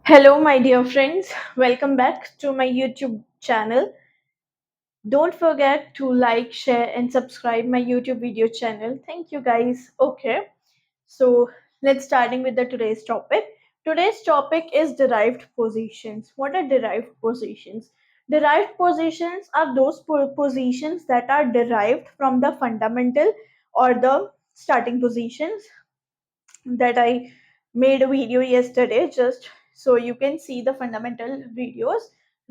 Hello, my dear friends. Welcome back to my YouTube channel. Don't forget to like, share, and subscribe my YouTube video channel. Thank you, guys. Okay, so let's starting with the today's topic. Today's topic is derived positions. What are derived positions? Derived positions are those positions that are derived from the fundamental or the starting positions that I made a video yesterday just so you can see the fundamental videos,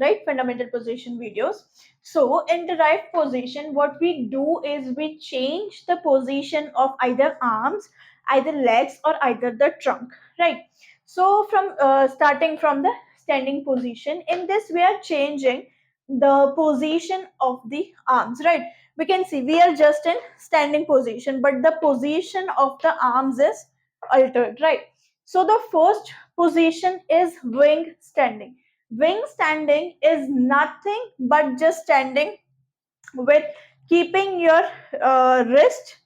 right? Fundamental position videos. So in derived position, what we do is we change the position of either arms, either legs, or either the trunk, right? So from starting from the standing position, in this we are changing the position of the arms, right? We can see we are just in standing position, but the position of the arms is altered, right? So the first position is wing standing. Wing standing is nothing but just standing with keeping your wrist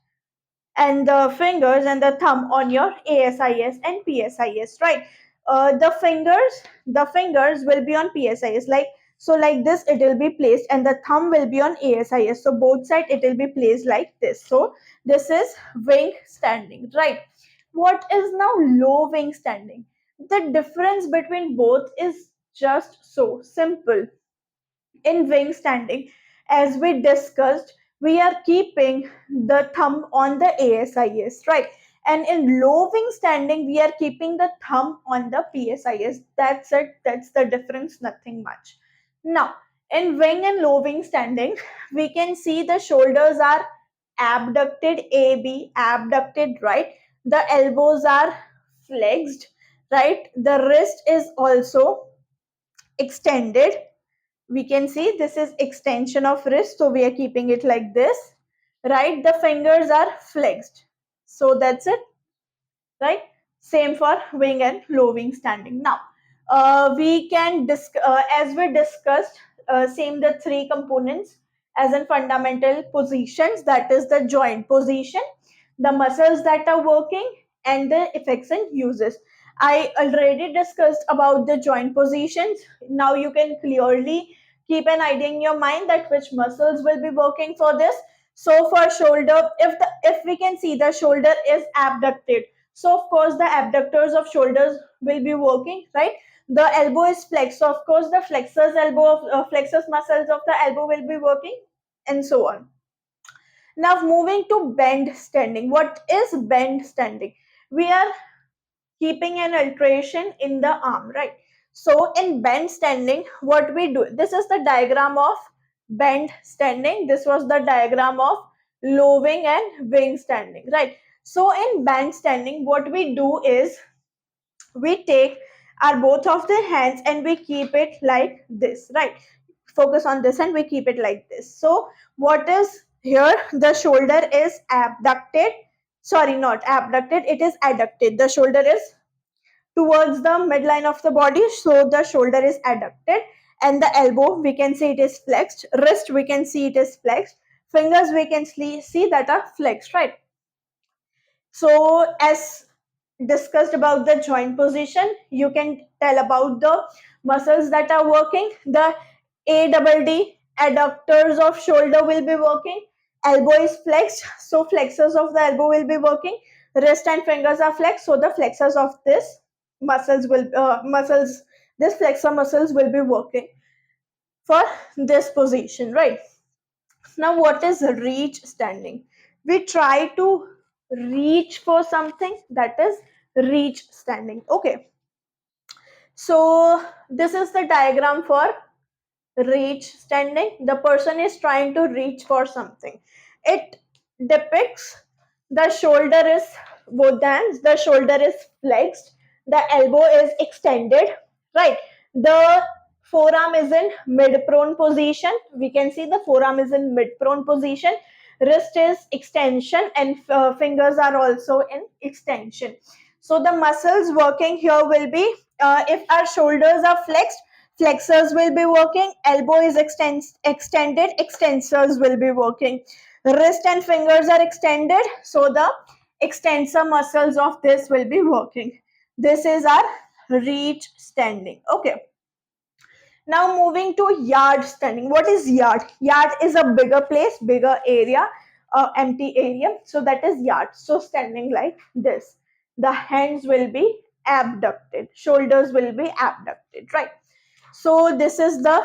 and the fingers and the thumb on your ASIS and PSIS, right? The fingers will be on PSIS, like this it will be placed, and the thumb will be on ASIS. So both side it will be placed like this. So this is wing standing, right? What is now low wing standing? The difference between both is just so simple. In wing standing, as we discussed, we are keeping the thumb on the ASIS, right? And in low wing standing, we are keeping the thumb on the PSIS. That's it. That's the difference, nothing much. Now, in wing and low wing standing, we can see the shoulders are abducted, AB, abducted, right? The elbows are flexed, right? The wrist is also extended. We can see this is extension of wrist, so we are keeping it like this, right? The fingers are flexed, so that's it, right? Same for wing and low wing standing. Now we can as we discussed, same the three components as in fundamental positions, that is the joint position, the muscles that are working, and the effects and uses. I already discussed about the joint positions. Now you can clearly keep an idea in your mind that which muscles will be working for this. So for shoulder, if we can see the shoulder is abducted, so of course the abductors of shoulders will be working, right? The elbow is flexed, so of course the flexors muscles of the elbow will be working, and so on. Now moving to bend standing. What is bend standing? We are keeping an alteration in the arm, right? So in bend standing, what we do, this is the diagram of bend standing. This was the diagram of low wing and wing standing, right? So in bend standing, what we do is we take our both of the hands and we keep it like this, right? Focus on this and we keep it like this. So what is here? The shoulder is abducted. Sorry, not abducted, it is adducted. The shoulder is towards the midline of the body, so the shoulder is adducted, and the elbow we can see it is flexed, wrist we can see it is flexed, fingers we can see that are flexed, right? So as discussed about the joint position, you can tell about the muscles that are working. The ADD adductors of shoulder will be working. Elbow is flexed, so flexors of the elbow will be working. Wrist and fingers are flexed, so the flexors of this muscles, this flexor muscles will be working for this position, right? Now, what is reach standing? We try to reach for something, that is reach standing. Okay, so this is the diagram for reach standing. The person is trying to reach for something. It depicts the shoulder is, both hands, the shoulder is flexed, the elbow is extended, right? The forearm is in mid prone position. We can see the forearm is in mid prone position. Wrist is extension, and fingers are also in extension. So the muscles working here will be, if our shoulders are flexed, flexors will be working. Elbow is extended, extensors will be working. Wrist and fingers are extended, so the extensor muscles of this will be working. This is our reach standing. Okay. Now moving to yard standing. What is yard? Yard is a bigger place, bigger area, empty area. So that is yard. So standing like this. The hands will be abducted. Shoulders will be abducted, right? So this is the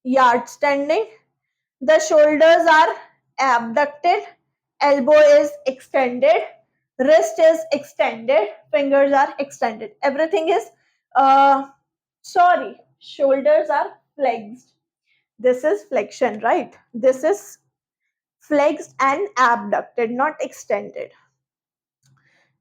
yard standing. The shoulders are abducted. Elbow is extended. Wrist is extended. Fingers are extended. Everything is sorry, shoulders are flexed. This is flexion, right? This is flexed and abducted, not extended.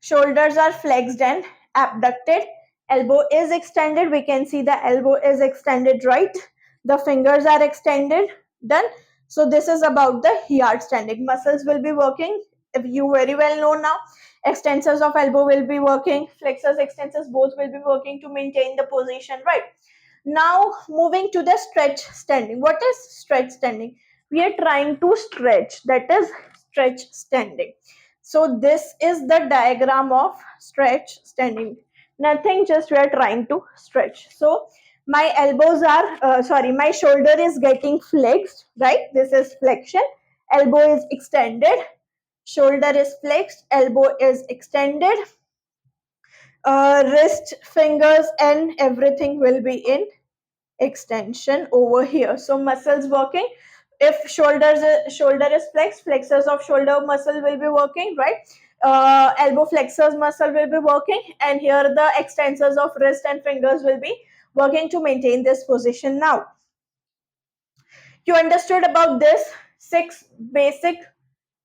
Shoulders are flexed and abducted. Elbow is extended. We can see the elbow is extended, right? The fingers are extended. Done. So this is about the yard standing. Muscles will be working. If you very well know now, extensors of elbow will be working. Flexors, extensors, both will be working to maintain the position, right? Now moving to the stretch standing. What is stretch standing? We are trying to stretch. That is stretch standing. So this is the diagram of stretch standing. Nothing, just we are trying to stretch. So my elbows are, sorry, my shoulder is getting flexed, right? This is flexion. Elbow is extended. Shoulder is flexed. Elbow is extended. Wrist, fingers, and everything will be in extension over here. So muscles working. If shoulder is flexed, flexors of shoulder muscle will be working, right? Elbow flexors muscle will be working, and here the extensors of wrist and fingers will be working to maintain this position. Now you understood about this 6 basic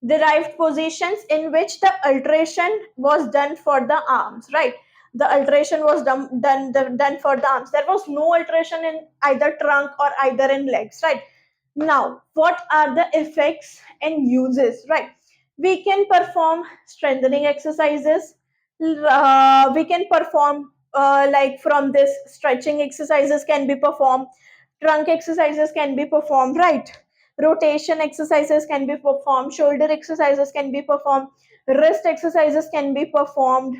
derived positions in which the alteration was done for the arms, right? The alteration was done for the arms. There was no alteration in either trunk or either in legs, right? Now what are the effects and uses, right? We can perform strengthening exercises. We can perform like from this stretching exercises can be performed, trunk exercises can be performed, right? Rotation exercises can be performed, shoulder exercises can be performed, wrist exercises can be performed.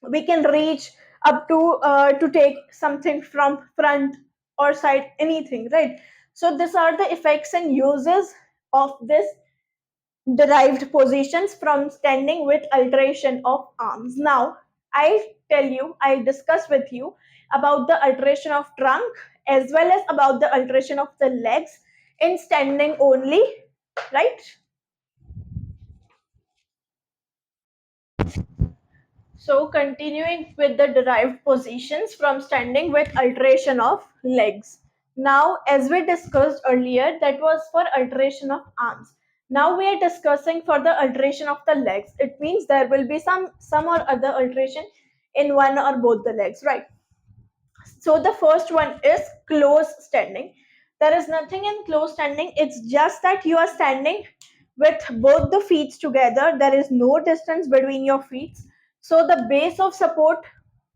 We can reach up to take something from front or side, anything, right? So these are the effects and uses of this derived positions from standing with alteration of arms. Now I discuss with you about the alteration of trunk as well as about the alteration of the legs in standing only, right? So continuing with the derived positions from standing with alteration of legs. Now, as we discussed earlier, that was for alteration of arms. Now we are discussing for the alteration of the legs. It means there will be some or other alteration in one or both the legs, right? So the first one is close standing. There is nothing in close standing. It's just that you are standing with both the feet together. There is no distance between your feet. So the base of support,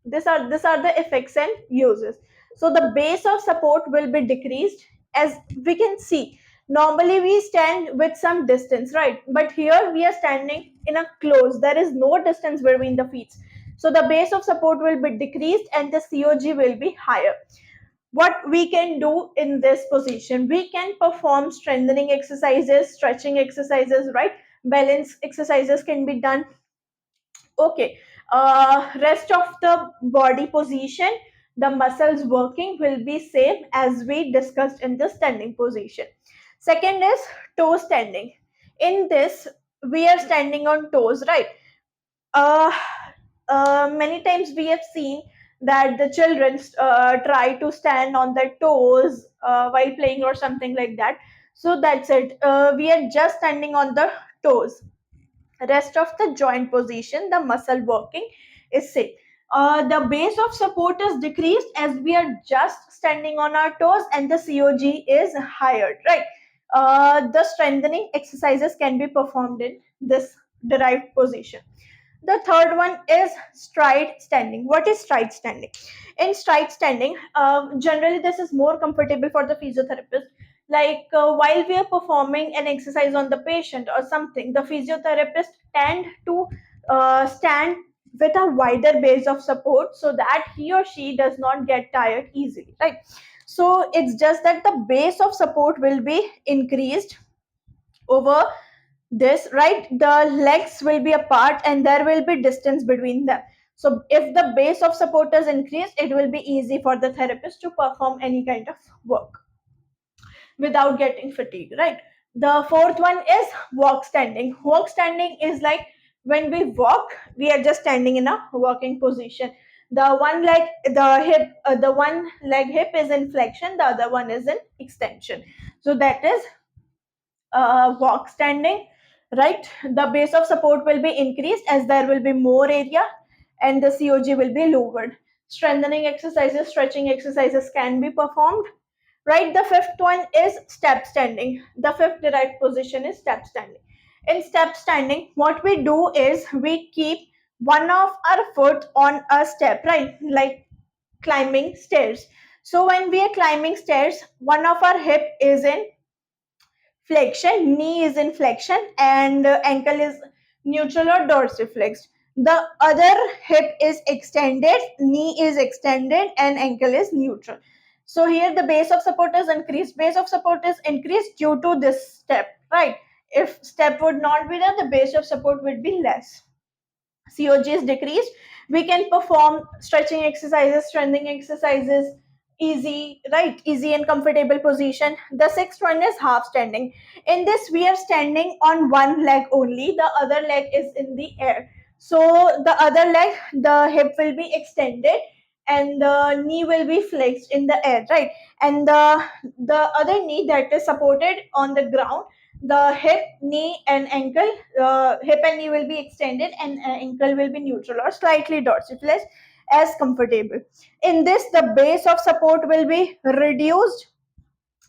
these are the effects and uses. So the base of support will be decreased. As we can see, normally we stand with some distance, right? But here we are standing in a close. There is no distance between the feet. So the base of support will be decreased and the COG will be higher. What we can do in this position? We can perform strengthening exercises, stretching exercises, right? Balance exercises can be done. Okay. Rest of the body position, the muscles working will be same as we discussed in the standing position. Second is toe standing. In this, we are standing on toes, right? uh, Many times we have seen that the children try to stand on their toes while playing or something like that. So that's it. We are just standing on the toes. Rest of the joint position, the muscle working is same. The base of support is decreased as we are just standing on our toes and the COG is higher, right? The strengthening exercises can be performed in this derived position. The third one is stride standing. What is stride standing? In stride standing, generally this is more comfortable for the physiotherapist. Like while we are performing an exercise on the patient or something, the physiotherapist tend to stand with a wider base of support so that he or she does not get tired easily, right? So it's just that the base of support will be increased over this, right? The legs will be apart and there will be distance between them. So if the base of support is increased, it will be easy for the therapist to perform any kind of work without getting fatigued, right? The fourth one is walk standing. Walk standing is like when we walk, we are just standing in a walking position. The one leg, the one leg hip is in flexion, the other one is in extension. So that is walk standing, right? The base of support will be increased as there will be more area and the COG will be lowered. Strengthening exercises, stretching exercises can be performed, right? The fifth one is step standing. The fifth derived position is step standing. In step standing, what we do is we keep one of our foot on a step, right? Like climbing stairs. So when we are climbing stairs, one of our hip is in flexion, knee is in flexion, and ankle is neutral or dorsiflexed. The other hip is extended, knee is extended, and ankle is neutral. So here the base of support is increased. Base of support is increased due to this step, right? If step would not be there, the base of support would be less. COG is decreased. We can perform stretching exercises, strengthening exercises, easy, right? Easy and comfortable position. The sixth one is half standing. In this, we are standing on one leg only. The other leg is in the air. So the other leg, the hip will be extended and the knee will be flexed in the air, right? And the other knee that is supported on the ground, the hip, knee, and ankle, hip and knee will be extended and ankle will be neutral or slightly dorsiflex as comfortable. In this, the base of support will be reduced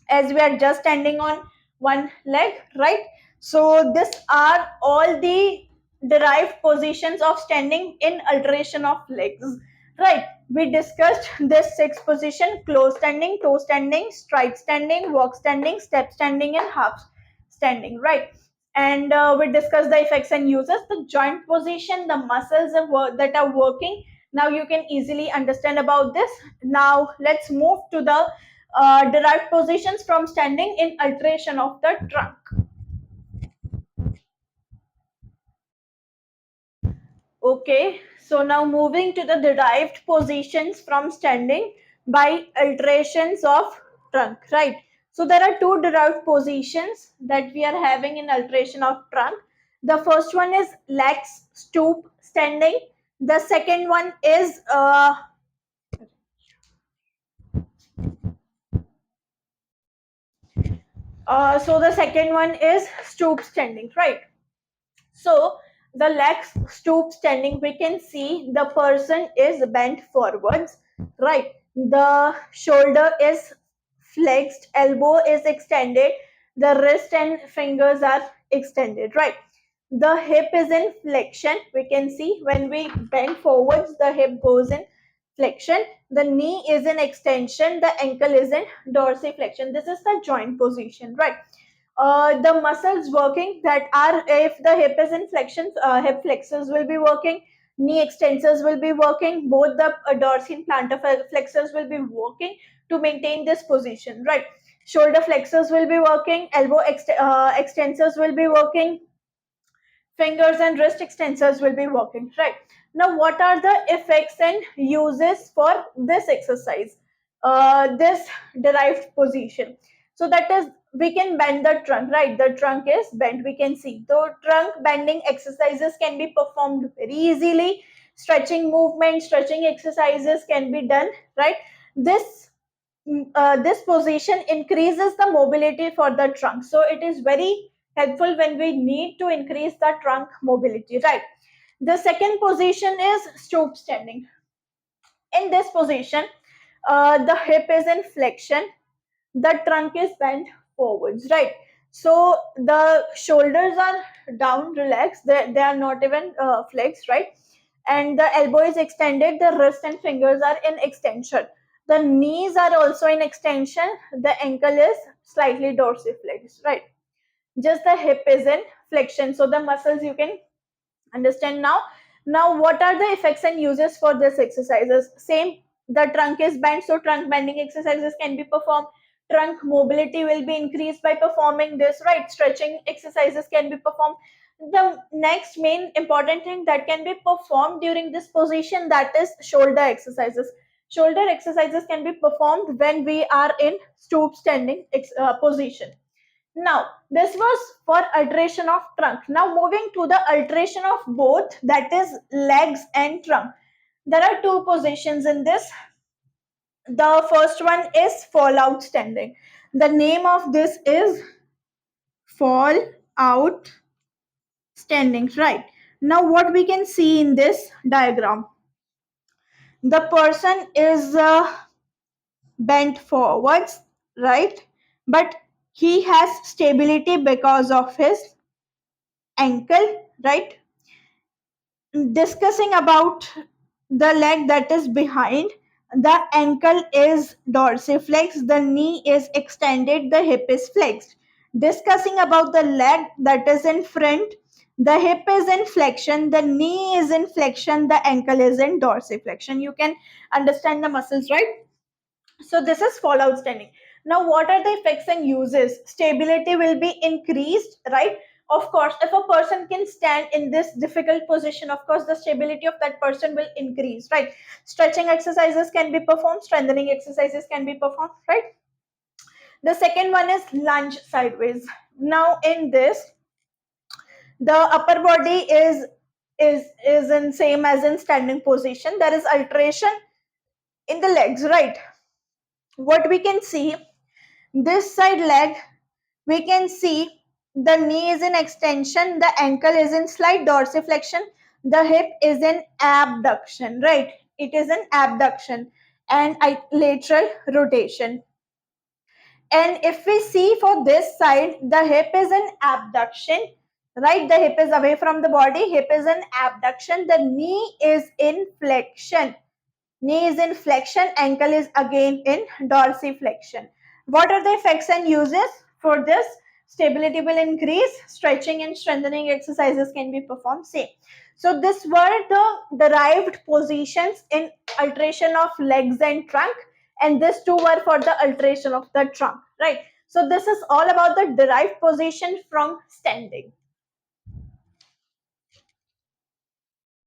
as we are just standing on one leg, right? So these are all the derived positions of standing in alteration of legs, right? We discussed this six position: close standing, toe standing, stride standing, walk standing, step standing, and half standing, right? And we discussed the effects and uses. The joint position, the muscles that are working, now you can easily understand about this. Now let's move to the derived positions from standing in alteration of the trunk. Okay, so now moving to the derived positions from standing by alterations of trunk, right? So there are two derived positions that we are having in alteration of trunk. The first one is lax stoop standing. The second one is so the second one is stoop standing, right? So the legs stoop standing, we can see the person is bent forwards, right? The shoulder is flexed, elbow is extended, the wrist and fingers are extended, right? The hip is in flexion. We can see when we bend forwards, the hip goes in flexion. The knee is in extension, the ankle is in dorsiflexion. This is the joint position, right? The muscles working that are, if the hip is in flexion, hip flexors will be working, knee extensors will be working, both the dorsal and plantar flexors will be working to maintain this position, right? Shoulder flexors will be working, elbow extensors will be working, fingers and wrist extensors will be working, right? Now what are the effects and uses for this exercise, this derived position? So that is, we can bend the trunk, right? The trunk is bent, we can see. So trunk bending exercises can be performed very easily. Stretching movement, stretching exercises can be done, right? This position increases the mobility for the trunk, so it is very helpful when we need to increase the trunk mobility, right? The second position is stoop standing. In this position, the hip is in flexion, the trunk is bent forwards, right? So the shoulders are down, relaxed, they are not even flexed, right? And the elbow is extended, the wrist and fingers are in extension, the knees are also in extension, the ankle is slightly dorsiflexed, right? Just the hip is in flexion. So the muscles you can understand now. Now, what are the effects and uses for this exercises? Same, the trunk is bent, so trunk bending exercises can be performed. Trunk mobility will be increased by performing this, right? Stretching exercises can be performed. The next main important thing that can be performed during this position, that is shoulder exercises. Shoulder exercises can be performed when we are in stoop standing position. Now, this was for alteration of trunk. Now, moving to the alteration of both, that is legs and trunk. There are two positions in this. The first one is fall out standing. The name of this is fall out standing, right? Now, what we can see in this diagram, the person is bent forwards, right? But he has stability because of his ankle, right? Discussing about the leg that is behind, the ankle is dorsiflex, the knee is extended, the hip is flexed. Discussing about the leg that is in front, the hip is in flexion, the knee is in flexion, the ankle is in dorsiflexion. You can understand the muscles, right? So this is fallout standing. Now, what are the effects and uses? Stability will be increased, right? Of course, if a person can stand in this difficult position, of course, the stability of that person will increase, right? Stretching exercises can be performed, strengthening exercises can be performed, right? The second one is lunge sideways. Now, in this, the upper body is in same as in standing position. There is alteration in the legs, right? What we can see, this side leg, we can see the knee is in extension, the ankle is in slight dorsiflexion, the hip is in abduction, right? It is an abduction and lateral rotation. And if we see for this side, the hip is in abduction, right? The hip is away from the body, hip is in abduction, the knee is in flexion. Knee is in flexion, ankle is again in dorsiflexion. What are the effects and uses for this? Stability will increase, stretching and strengthening exercises can be performed. Same. So this were the derived positions in alteration of legs and trunk, and these two were for the alteration of the trunk, right? So this is all about the derived position from standing.